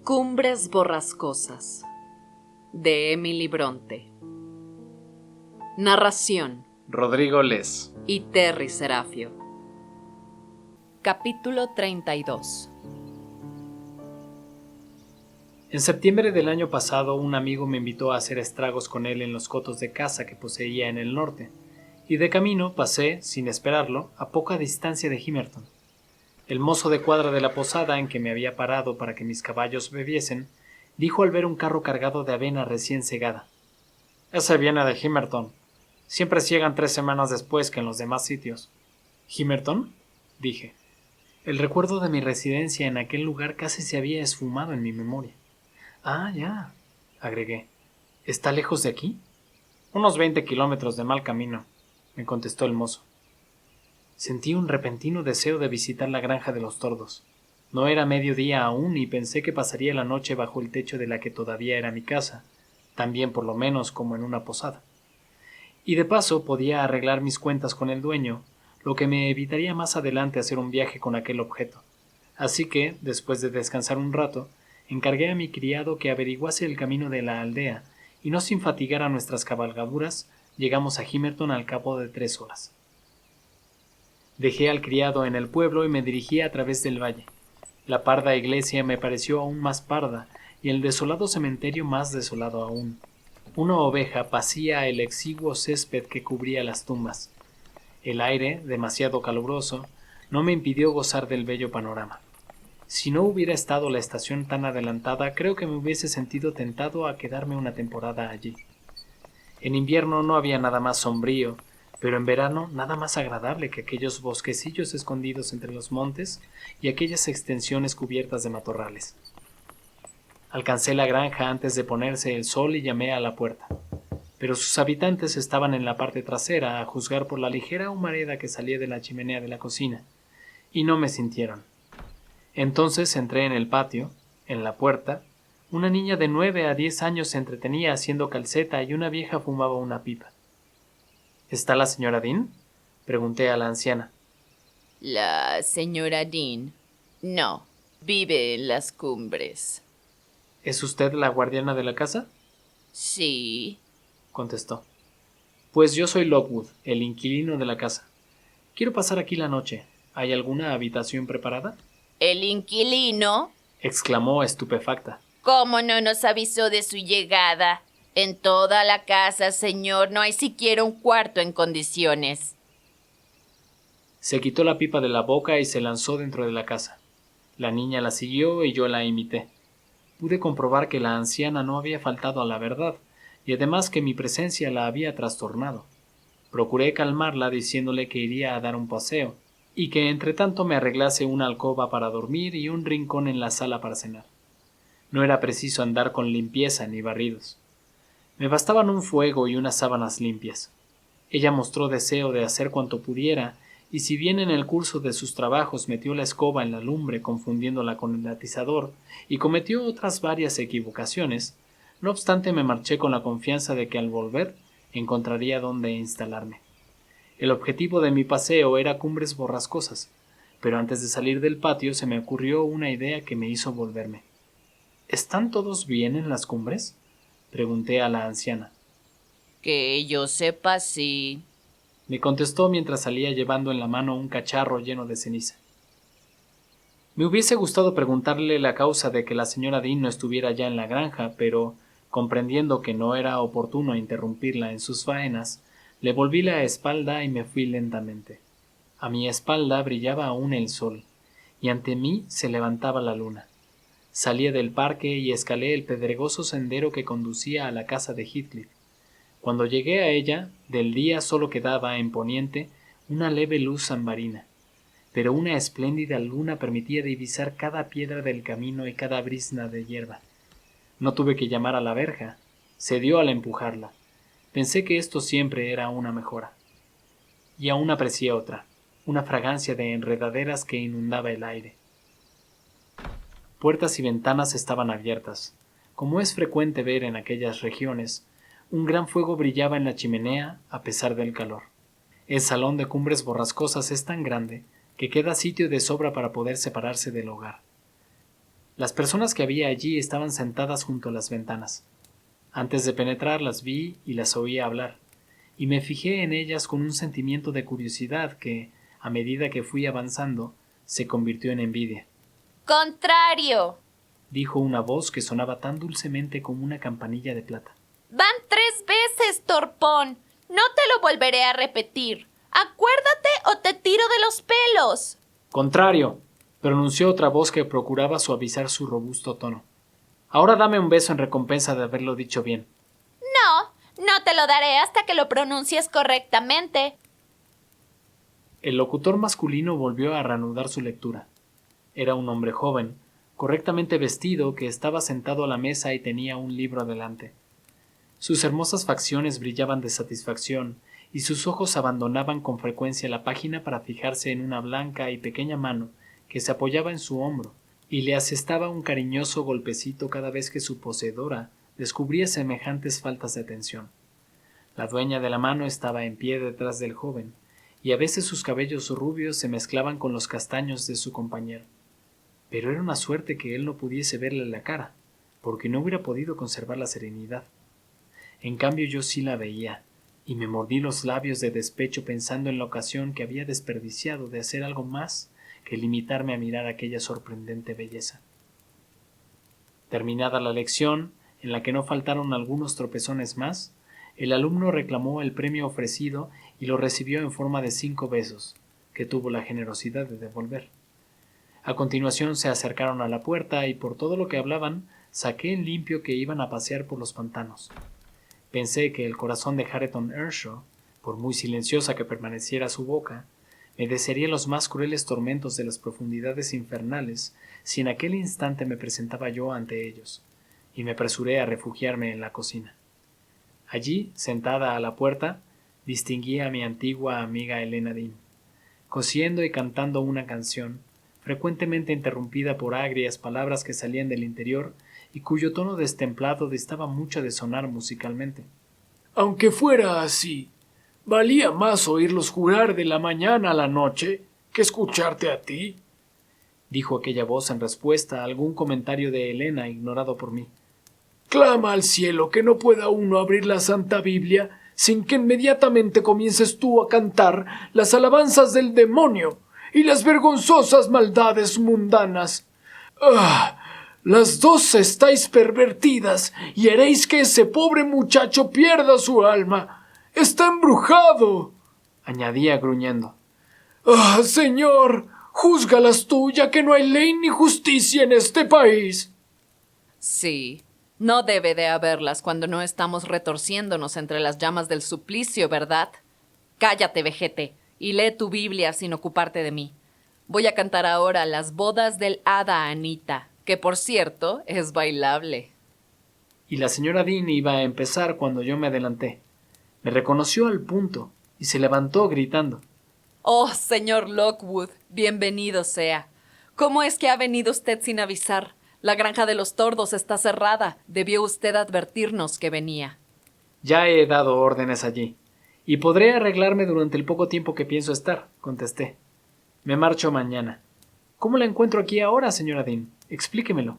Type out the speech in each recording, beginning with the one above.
Cumbres borrascosas, de Emily Bronte. Narración: Rodrigo Les y Terry Serafio. Capítulo 32. En septiembre del año pasado, un amigo me invitó a hacer estragos con él en los cotos de caza que poseía en el norte, y de camino pasé, sin esperarlo, a poca distancia de Himerton. El mozo de cuadra de la posada en que me había parado para que mis caballos bebiesen, dijo al ver un carro cargado de avena recién segada: «Ese viene de Himerton. Siempre ciegan 3 semanas después que en los demás sitios». «¿Himerton?», dije. El recuerdo de mi residencia en aquel lugar casi se había esfumado en mi memoria. «Ah, ya», agregué. «¿Está lejos de aquí?» «Unos 20 kilómetros de mal camino», me contestó el mozo. Sentí un repentino deseo de visitar la granja de los tordos. No era mediodía aún y pensé que pasaría la noche bajo el techo de la que todavía era mi casa, tan bien por lo menos como en una posada. Y de paso podía arreglar mis cuentas con el dueño, lo que me evitaría más adelante hacer un viaje con aquel objeto. Así que, después de descansar un rato, encargué a mi criado que averiguase el camino de la aldea, y no sin fatigar a nuestras cabalgaduras, llegamos a Himerton al cabo de 3 horas. Dejé al criado en el pueblo y me dirigí a través del valle. La parda iglesia me pareció aún más parda y el desolado cementerio más desolado aún. Una oveja pacía el exiguo césped que cubría las tumbas. El aire, demasiado caluroso, no me impidió gozar del bello panorama. Si no hubiera estado la estación tan adelantada, creo que me hubiese sentido tentado a quedarme una temporada allí. En invierno no había nada más sombrío, pero en verano nada más agradable que aquellos bosquecillos escondidos entre los montes y aquellas extensiones cubiertas de matorrales. Alcancé la granja antes de ponerse el sol y llamé a la puerta, pero sus habitantes estaban en la parte trasera, a juzgar por la ligera humareda que salía de la chimenea de la cocina, y no me sintieron. Entonces entré en el patio, en la puerta. Una niña de 9 a 10 años se entretenía haciendo calceta y una vieja fumaba una pipa. ¿Está la señora Dean?, pregunté a la anciana. La señora Dean. No, vive en las cumbres. ¿Es usted la guardiana de la casa?, Sí. contestó. Pues yo soy Lockwood, el inquilino de la casa. Quiero pasar aquí la noche. ¿Hay alguna habitación preparada?, ¿El inquilino? exclamó estupefacta. ¿Cómo no nos avisó de su llegada? En toda la casa, señor, no hay siquiera un cuarto en condiciones. Se quitó la pipa de la boca y se lanzó dentro de la casa. La niña la siguió y yo la imité. Pude comprobar que la anciana no había faltado a la verdad, y además que mi presencia la había trastornado. Procuré calmarla diciéndole que iría a dar un paseo, y que entretanto me arreglase una alcoba para dormir y un rincón en la sala para cenar. No era preciso andar con limpieza ni barridos. Me bastaban un fuego y unas sábanas limpias. Ella mostró deseo de hacer cuanto pudiera, y si bien en el curso de sus trabajos metió la escoba en la lumbre confundiéndola con el atizador, y cometió otras varias equivocaciones, no obstante me marché con la confianza de que al volver encontraría dónde instalarme. El objetivo de mi paseo era Cumbres Borrascosas, pero antes de salir del patio se me ocurrió una idea que me hizo volverme. ¿Están todos bien en las cumbres?, pregunté a la anciana. Que yo sepa, sí. Me contestó mientras salía llevando en la mano un cacharro lleno de ceniza. Me hubiese gustado preguntarle la causa de que la señora Dean no estuviera ya en la granja, pero, comprendiendo que no era oportuno interrumpirla en sus faenas, le volví la espalda y me fui lentamente. A mi espalda brillaba aún el sol, y ante mí se levantaba la luna. Salí del parque y escalé el pedregoso sendero que conducía a la casa de Heathcliff. Cuando llegué a ella, del día solo quedaba, en poniente, una leve luz ambarina, pero una espléndida luna permitía divisar cada piedra del camino y cada brizna de hierba. No tuve que llamar a la verja, cedió al empujarla. Pensé que esto siempre era una mejora. Y aún aprecié otra, una fragancia de enredaderas que inundaba el aire. Puertas y ventanas estaban abiertas. Como es frecuente ver en aquellas regiones, un gran fuego brillaba en la chimenea a pesar del calor. El salón de Cumbres Borrascosas es tan grande que queda sitio de sobra para poder separarse del hogar. Las personas que había allí estaban sentadas junto a las ventanas. Antes de penetrar las vi y las oí hablar, y me fijé en ellas con un sentimiento de curiosidad que, a medida que fui avanzando, se convirtió en envidia. Contrario. Dijo una voz que sonaba tan dulcemente como una campanilla de plata. Van 3 veces, torpón. No te lo volveré a repetir. Acuérdate o te tiro de los pelos. Contrario, pronunció otra voz que procuraba suavizar su robusto tono. Ahora dame un beso en recompensa de haberlo dicho bien. No te lo daré hasta que lo pronuncies correctamente. El locutor masculino volvió a reanudar su lectura. Era un hombre joven, correctamente vestido, que estaba sentado a la mesa y tenía un libro delante. Sus hermosas facciones brillaban de satisfacción, y sus ojos abandonaban con frecuencia la página para fijarse en una blanca y pequeña mano que se apoyaba en su hombro, y le asestaba un cariñoso golpecito cada vez que su poseedora descubría semejantes faltas de atención. La dueña de la mano estaba en pie detrás del joven, y a veces sus cabellos rubios se mezclaban con los castaños de su compañero. Pero era una suerte que él no pudiese verle la cara, porque no hubiera podido conservar la serenidad. En cambio yo sí la veía, y me mordí los labios de despecho pensando en la ocasión que había desperdiciado de hacer algo más que limitarme a mirar aquella sorprendente belleza. Terminada la lección, en la que no faltaron algunos tropezones más, el alumno reclamó el premio ofrecido y lo recibió en forma de 5 besos, que tuvo la generosidad de devolver. A continuación se acercaron a la puerta y por todo lo que hablaban, saqué en limpio que iban a pasear por los pantanos. Pensé que el corazón de Hareton Earnshaw, por muy silenciosa que permaneciera su boca, me desearía los más crueles tormentos de las profundidades infernales si en aquel instante me presentaba yo ante ellos, y me apresuré a refugiarme en la cocina. Allí, sentada a la puerta, distinguí a mi antigua amiga Elena Dean, cosiendo y cantando una canción, frecuentemente interrumpida por agrias palabras que salían del interior y cuyo tono destemplado distaba mucho de sonar musicalmente. Aunque fuera así, valía más oírlos jurar de la mañana a la noche que escucharte a ti, dijo aquella voz en respuesta a algún comentario de Elena ignorado por mí. Clama al cielo que no pueda uno abrir la Santa Biblia sin que inmediatamente comiences tú a cantar las alabanzas del demonio y las vergonzosas maldades mundanas. ¡Ah! Las dos estáis pervertidas y haréis que ese pobre muchacho pierda su alma. ¡Está embrujado!, añadía gruñendo. ¡Ah, señor! Júzgalas tú, ya que no hay ley ni justicia en este país. Sí, no debe de haberlas cuando no estamos retorciéndonos entre las llamas del suplicio, ¿verdad? Cállate, vejete, y lee tu Biblia sin ocuparte de mí. Voy a cantar ahora las bodas del hada Anita, que por cierto es bailable. Y la señora Dean iba a empezar cuando yo me adelanté. Me reconoció al punto y se levantó gritando. Oh, señor Lockwood, bienvenido sea. ¿Cómo es que ha venido usted sin avisar? La granja de los tordos está cerrada. Debió usted advertirnos que venía. Ya he dado órdenes allí, y podré arreglarme durante el poco tiempo que pienso estar, contesté. Me marcho mañana. ¿Cómo la encuentro aquí ahora, señora Dean? Explíquemelo.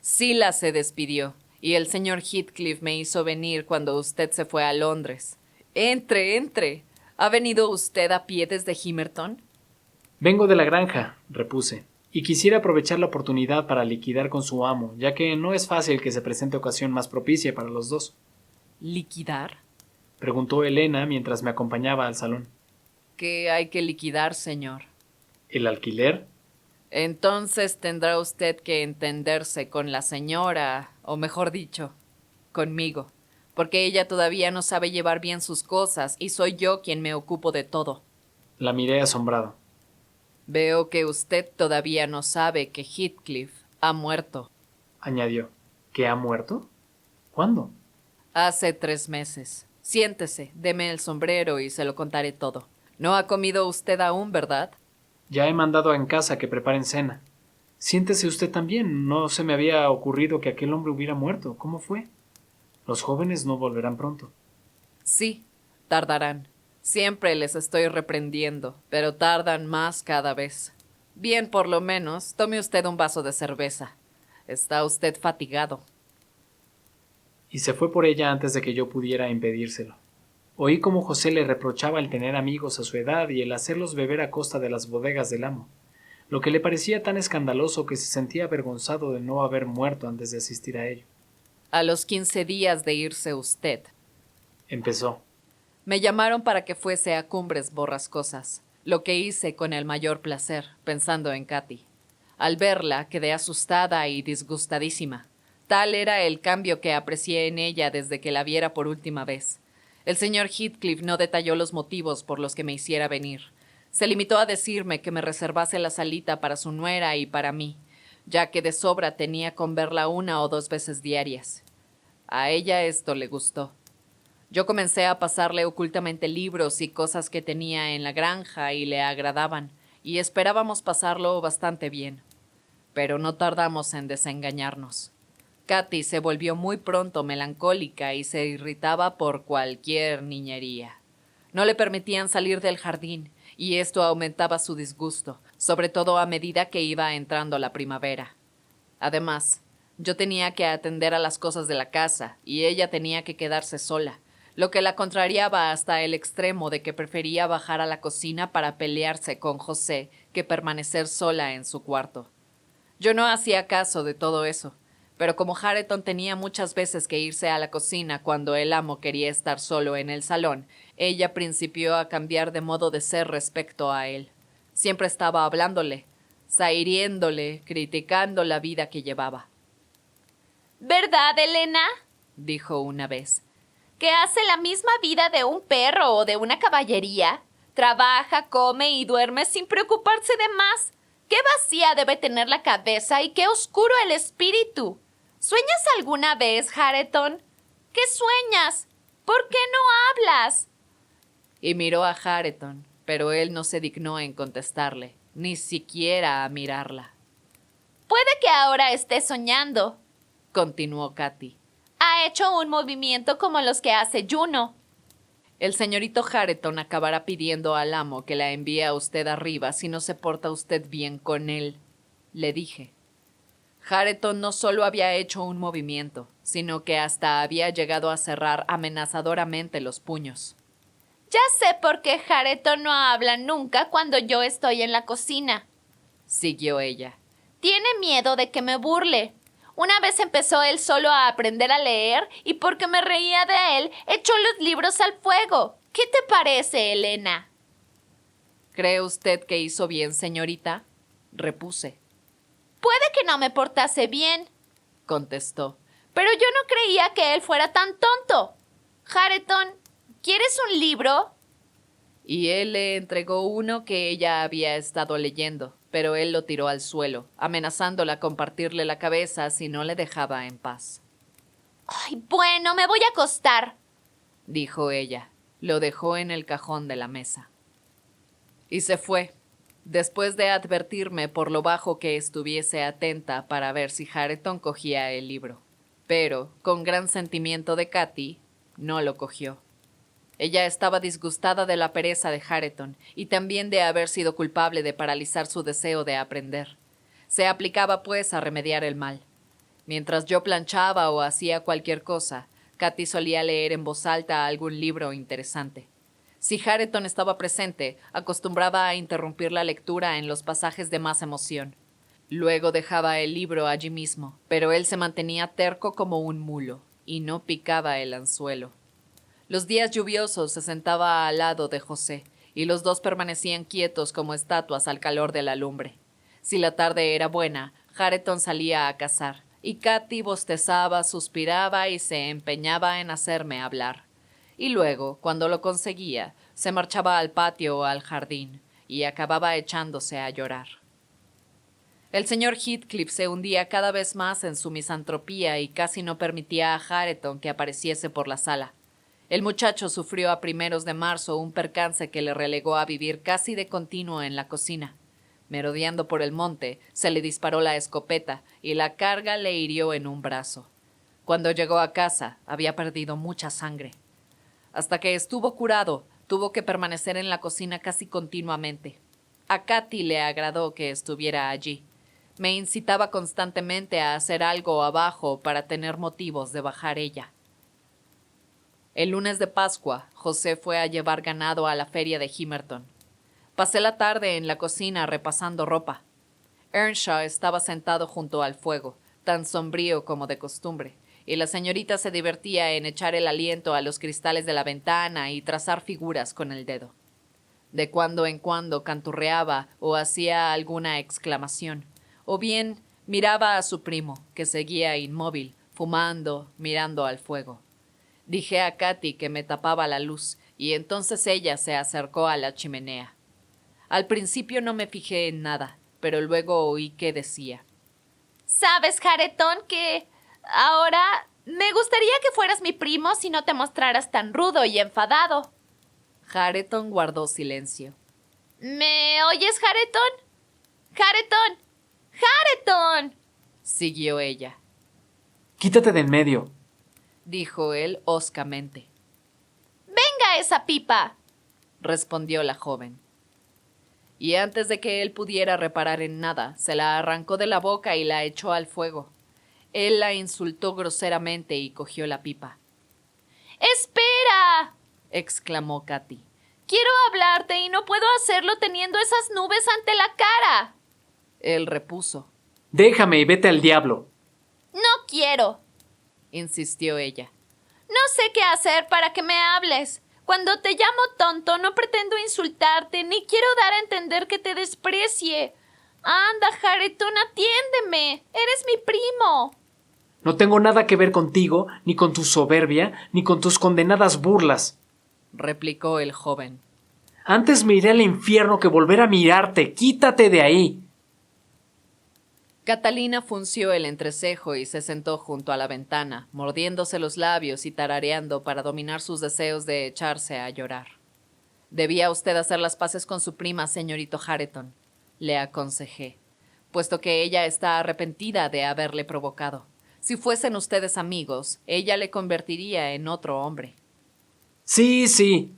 Silas se despidió, y el señor Heathcliff me hizo venir cuando usted se fue a Londres. Entre, entre. ¿Ha venido usted a pie desde Gimmerton? Vengo de la granja, repuse, y quisiera aprovechar la oportunidad para liquidar con su amo, ya que no es fácil que se presente ocasión más propicia para los dos. ¿Liquidar? Preguntó Elena mientras me acompañaba al salón. ¿Qué hay que liquidar, señor? ¿El alquiler? Entonces tendrá usted que entenderse con la señora, o mejor dicho, conmigo, porque ella todavía no sabe llevar bien sus cosas y soy yo quien me ocupo de todo. La miré asombrado. Veo que usted todavía no sabe que Heathcliff ha muerto. Añadió. ¿Que ha muerto? ¿Cuándo? Hace 3 meses. Siéntese, deme el sombrero y se lo contaré todo. No ha comido usted aún, ¿verdad? Ya he mandado en casa que preparen cena. Siéntese usted también. No se me había ocurrido que aquel hombre hubiera muerto. ¿Cómo fue? Los jóvenes no volverán pronto. Sí, tardarán. Siempre les estoy reprendiendo, pero tardan más cada vez. Bien, por lo menos, tome usted un vaso de cerveza. Está usted fatigado. Y se fue por ella antes de que yo pudiera impedírselo. Oí cómo José le reprochaba el tener amigos a su edad y el hacerlos beber a costa de las bodegas del amo, lo que le parecía tan escandaloso que se sentía avergonzado de no haber muerto antes de asistir a ello. A los 15 días de irse usted, Empezó. me llamaron para que fuese a Cumbres Borrascosas, lo que hice con el mayor placer, pensando en Katy. Al verla, quedé asustada y disgustadísima. Tal era el cambio que aprecié en ella desde que la viera por última vez. El señor Heathcliff no detalló los motivos por los que me hiciera venir. Se limitó a decirme que me reservase la salita para su nuera y para mí, ya que de sobra tenía con verla 1 o 2 veces diarias. A ella esto le gustó. Yo comencé a pasarle ocultamente libros y cosas que tenía en la granja y le agradaban, y esperábamos pasarlo bastante bien. Pero no tardamos en desengañarnos. Katy se volvió muy pronto melancólica y se irritaba por cualquier niñería. No le permitían salir del jardín, y esto aumentaba su disgusto, sobre todo a medida que iba entrando la primavera. Además, yo tenía que atender a las cosas de la casa, y ella tenía que quedarse sola, lo que la contrariaba hasta el extremo de que prefería bajar a la cocina para pelearse con José que permanecer sola en su cuarto. Yo no hacía caso de todo eso, pero como Hareton tenía muchas veces que irse a la cocina cuando el amo quería estar solo en el salón, ella principió a cambiar de modo de ser respecto a él. Siempre estaba hablándole, zahiriéndole, criticando la vida que llevaba. ¿Verdad, Elena? Dijo una vez. ¿Que hace la misma vida de un perro o de una caballería? Trabaja, come y duerme sin preocuparse de más. ¡Qué vacía debe tener la cabeza y qué oscuro el espíritu! ¿Sueñas alguna vez, Hareton? ¿Qué sueñas? ¿Por qué no hablas? Y miró a Hareton, pero él no se dignó en contestarle, ni siquiera a mirarla. Puede que ahora esté soñando, continuó Katy. Ha hecho un movimiento como los que hace Juno. El señorito Hareton acabará pidiendo al amo que la envíe a usted arriba si no se porta usted bien con él, le dije. Hareton no solo había hecho un movimiento, sino que hasta había llegado a cerrar amenazadoramente los puños. Ya sé por qué Hareton no habla nunca cuando yo estoy en la cocina, siguió ella. Tiene miedo de que me burle. Una vez empezó él solo a aprender a leer y porque me reía de él, echó los libros al fuego. ¿Qué te parece, Elena? ¿Cree usted que hizo bien, señorita? Repuse. Puede que no me portase bien, contestó, pero yo no creía que él fuera tan tonto. Hareton, ¿quieres un libro? Y él le entregó uno que ella había estado leyendo, pero él lo tiró al suelo, amenazándola con partirle la cabeza si no le dejaba en paz. Ay, bueno, me voy a acostar, dijo ella. Lo dejó en el cajón de la mesa. Y se fue, después de advertirme por lo bajo que estuviese atenta para ver si Hareton cogía el libro. Pero, con gran sentimiento de Katy, no lo cogió. Ella estaba disgustada de la pereza de Hareton y también de haber sido culpable de paralizar su deseo de aprender. Se aplicaba, pues, a remediar el mal. Mientras yo planchaba o hacía cualquier cosa, Katy solía leer en voz alta algún libro interesante. Si Hareton estaba presente, acostumbraba a interrumpir la lectura en los pasajes de más emoción. Luego dejaba el libro allí mismo, pero él se mantenía terco como un mulo, y no picaba el anzuelo. Los días lluviosos se sentaba al lado de José, y los dos permanecían quietos como estatuas al calor de la lumbre. Si la tarde era buena, Hareton salía a cazar, y Katy bostezaba, suspiraba y se empeñaba en hacerme hablar. Y luego, cuando lo conseguía, se marchaba al patio o al jardín, y acababa echándose a llorar. El señor Heathcliff se hundía cada vez más en su misantropía y casi no permitía a Hareton que apareciese por la sala. El muchacho sufrió a primeros de marzo un percance que le relegó a vivir casi de continuo en la cocina. Merodeando por el monte, se le disparó la escopeta y la carga le hirió en un brazo. Cuando llegó a casa, había perdido mucha sangre. Hasta que estuvo curado, tuvo que permanecer en la cocina casi continuamente. A Katy le agradó que estuviera allí, Me incitaba constantemente a hacer algo abajo para tener motivos de bajar ella. El lunes de Pascua, José fue a llevar ganado a la feria de Himerton. Pasé la tarde en la cocina repasando ropa. Earnshaw estaba sentado junto al fuego, tan sombrío como de costumbre, y la señorita se divertía en echar el aliento a los cristales de la ventana y trazar figuras con el dedo. De cuando en cuando canturreaba o hacía alguna exclamación, o bien miraba a su primo, que seguía inmóvil, fumando, mirando al fuego. Dije a Katy que me tapaba la luz, y entonces ella se acercó a la chimenea. Al principio no me fijé en nada, pero luego oí que decía: ¿Sabes, Hareton, que ahora me gustaría que fueras mi primo si no te mostraras tan rudo y enfadado? Hareton guardó silencio. ¿Me oyes, Hareton? ¡Hareton! ¡Hareton!, siguió ella. Quítate de en medio, dijo él hoscamente. ¡Venga esa pipa!, respondió la joven. Y antes de que él pudiera reparar en nada, se la arrancó de la boca y la echó al fuego. Él la insultó groseramente y cogió la pipa. ¡Espera!, exclamó Katy. Quiero hablarte y no puedo hacerlo teniendo esas nubes ante la cara. Él repuso. Déjame y vete al diablo. No quiero, insistió ella. No sé qué hacer para que me hables. Cuando te llamo tonto, no pretendo insultarte, ni quiero dar a entender que te desprecie. Anda, Hareton, atiéndeme. Eres mi primo. No tengo nada que ver contigo, ni con tu soberbia, ni con tus condenadas burlas, replicó el joven. Antes me iré al infierno que volver a mirarte. Quítate de ahí. Catalina frunció el entrecejo y se sentó junto a la ventana, mordiéndose los labios y tarareando para dominar sus deseos de echarse a llorar. Debía usted hacer las paces con su prima, señorito Hareton, le aconsejé, puesto que ella está arrepentida de haberle provocado. Si fuesen ustedes amigos, ella le convertiría en otro hombre. Sí,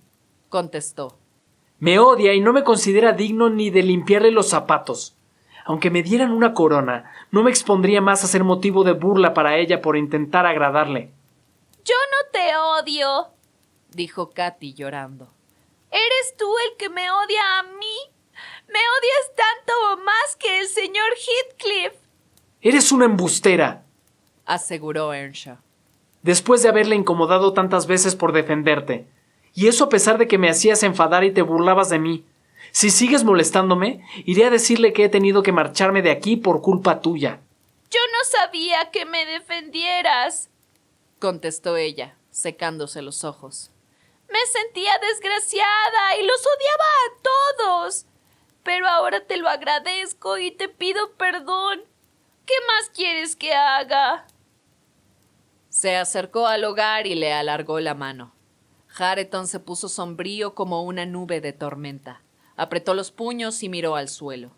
contestó. Me odia y no me considera digno ni de limpiarle los zapatos. Aunque me dieran una corona, no me expondría más a ser motivo de burla para ella por intentar agradarle. Yo no te odio, dijo Katy llorando. ¿Eres tú el que me odia a mí? ¿Me odias tanto o más que el señor Heathcliff? Eres una embustera, aseguró Earnshaw. Después de haberle incomodado tantas veces por defenderte. Y eso a pesar de que me hacías enfadar y te burlabas de mí. Si sigues molestándome, iré a decirle que he tenido que marcharme de aquí por culpa tuya. Yo no sabía que me defendieras, contestó ella, secándose los ojos. Me sentía desgraciada y los odiaba a todos. Pero ahora te lo agradezco y te pido perdón. ¿Qué más quieres que haga? Se acercó al hogar y le alargó la mano. Hareton se puso sombrío como una nube de tormenta. Apretó los puños y miró al suelo.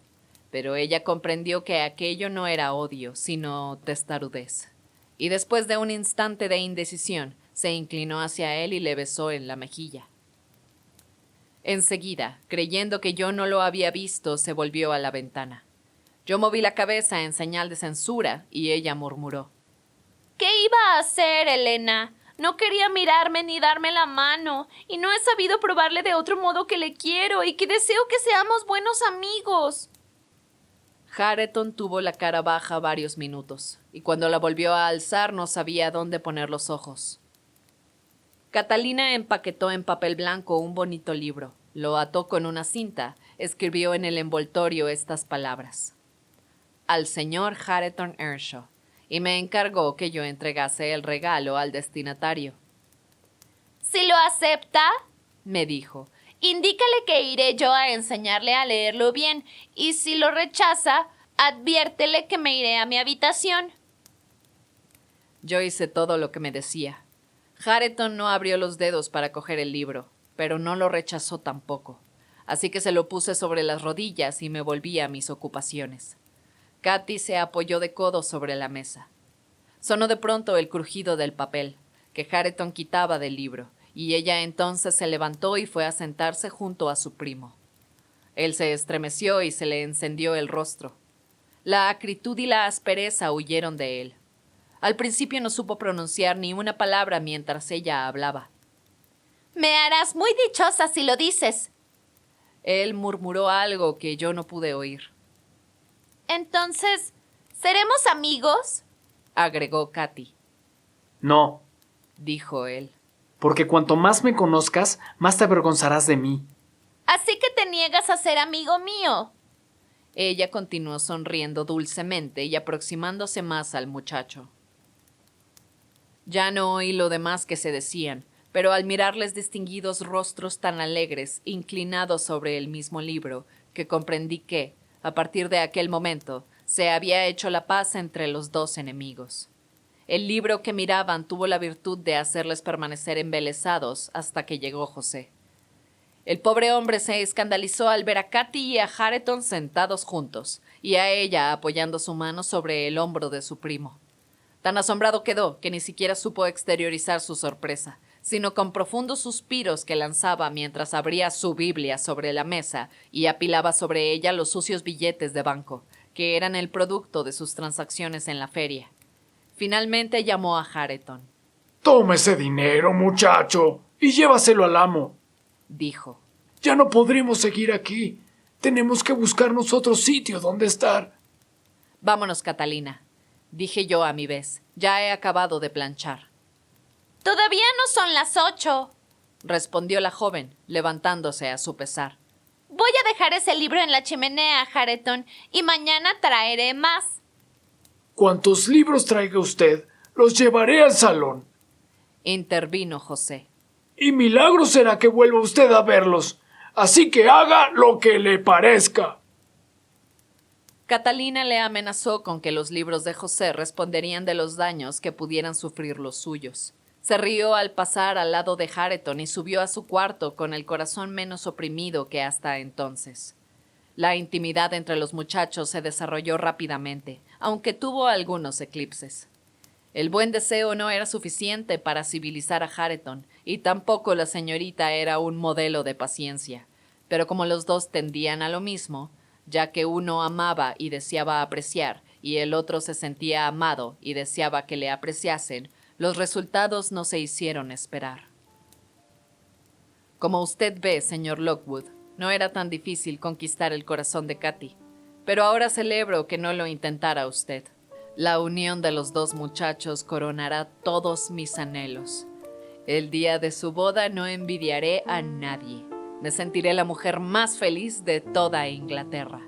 Pero ella comprendió que aquello no era odio, sino testarudez. Y después de un instante de indecisión, se inclinó hacia él y le besó en la mejilla. Enseguida, creyendo que yo no lo había visto, se volvió a la ventana. Yo moví la cabeza en señal de censura y ella murmuró. ¿Qué iba a hacer, Elena? No quería mirarme ni darme la mano, y no he sabido probarle de otro modo que le quiero y que deseo que seamos buenos amigos. Hareton tuvo la cara baja varios minutos, y cuando la volvió a alzar no sabía dónde poner los ojos. Catalina empaquetó en papel blanco un bonito libro, lo ató con una cinta, escribió en el envoltorio estas palabras. Al señor Hareton Earnshaw, y me encargó que yo entregase el regalo al destinatario. Si lo acepta, me dijo, indícale que iré yo a enseñarle a leerlo bien, y si lo rechaza, adviértele que me iré a mi habitación. Yo hice todo lo que me decía. Hareton no abrió los dedos para coger el libro, pero no lo rechazó tampoco, así que se lo puse sobre las rodillas y me volví a mis ocupaciones. Katy se apoyó de codo sobre la mesa. Sonó de pronto el crujido del papel, que Hareton quitaba del libro, y ella entonces se levantó y fue a sentarse junto a su primo. Él se estremeció y se le encendió el rostro. La acritud y la aspereza huyeron de él. Al principio no supo pronunciar ni una palabra mientras ella hablaba. Me harás muy dichosa si lo dices. Él murmuró algo que yo no pude oír. Entonces, ¿seremos amigos? Agregó Katy. No, Dijo él. porque cuanto más me conozcas, más te avergonzarás de mí. Así que te niegas a ser amigo mío. Ella continuó sonriendo dulcemente y aproximándose más al muchacho. Ya no oí lo demás que se decían, pero al mirarles distinguidos rostros tan alegres, inclinados sobre el mismo libro, que comprendí que, a partir de aquel momento, se había hecho la paz entre los dos enemigos. El libro que miraban tuvo la virtud de hacerles permanecer embelesados hasta que llegó José. El pobre hombre se escandalizó al ver a Katy y a Hareton sentados juntos, y a ella apoyando su mano sobre el hombro de su primo. Tan asombrado quedó que ni siquiera supo exteriorizar su sorpresa, sino con profundos suspiros que lanzaba mientras abría su Biblia sobre la mesa y apilaba sobre ella los sucios billetes de banco, que eran el producto de sus transacciones en la feria. Finalmente llamó a Hareton. Toma ese dinero, muchacho, y llévaselo al amo. Dijo. Ya no podremos seguir aquí. Tenemos que buscarnos otro sitio donde estar. Vámonos, Catalina, dije yo a mi vez. Ya he acabado de planchar. Todavía no son las 8. Respondió la joven, levantándose a su pesar. Voy a dejar ese libro en la chimenea, Hareton, y mañana traeré más. Cuantos libros traiga usted, los llevaré al salón. Intervino José. Y milagro será que vuelva usted a verlos. Así que haga lo que le parezca. Catalina le amenazó con que los libros de José responderían de los daños que pudieran sufrir los suyos. Se rió al pasar al lado de Hareton y subió a su cuarto con el corazón menos oprimido que hasta entonces. La intimidad entre los muchachos se desarrolló rápidamente, aunque tuvo algunos eclipses. El buen deseo no era suficiente para civilizar a Hareton, y tampoco la señorita era un modelo de paciencia. Pero como los dos tendían a lo mismo, ya que uno amaba y deseaba apreciar, y el otro se sentía amado y deseaba que le apreciasen, los resultados no se hicieron esperar. Como usted ve, señor Lockwood, no era tan difícil conquistar el corazón de Katy, pero ahora celebro que no lo intentara usted. La unión de los dos muchachos coronará todos mis anhelos. El día de su boda no envidiaré a nadie. Me sentiré la mujer más feliz de toda Inglaterra.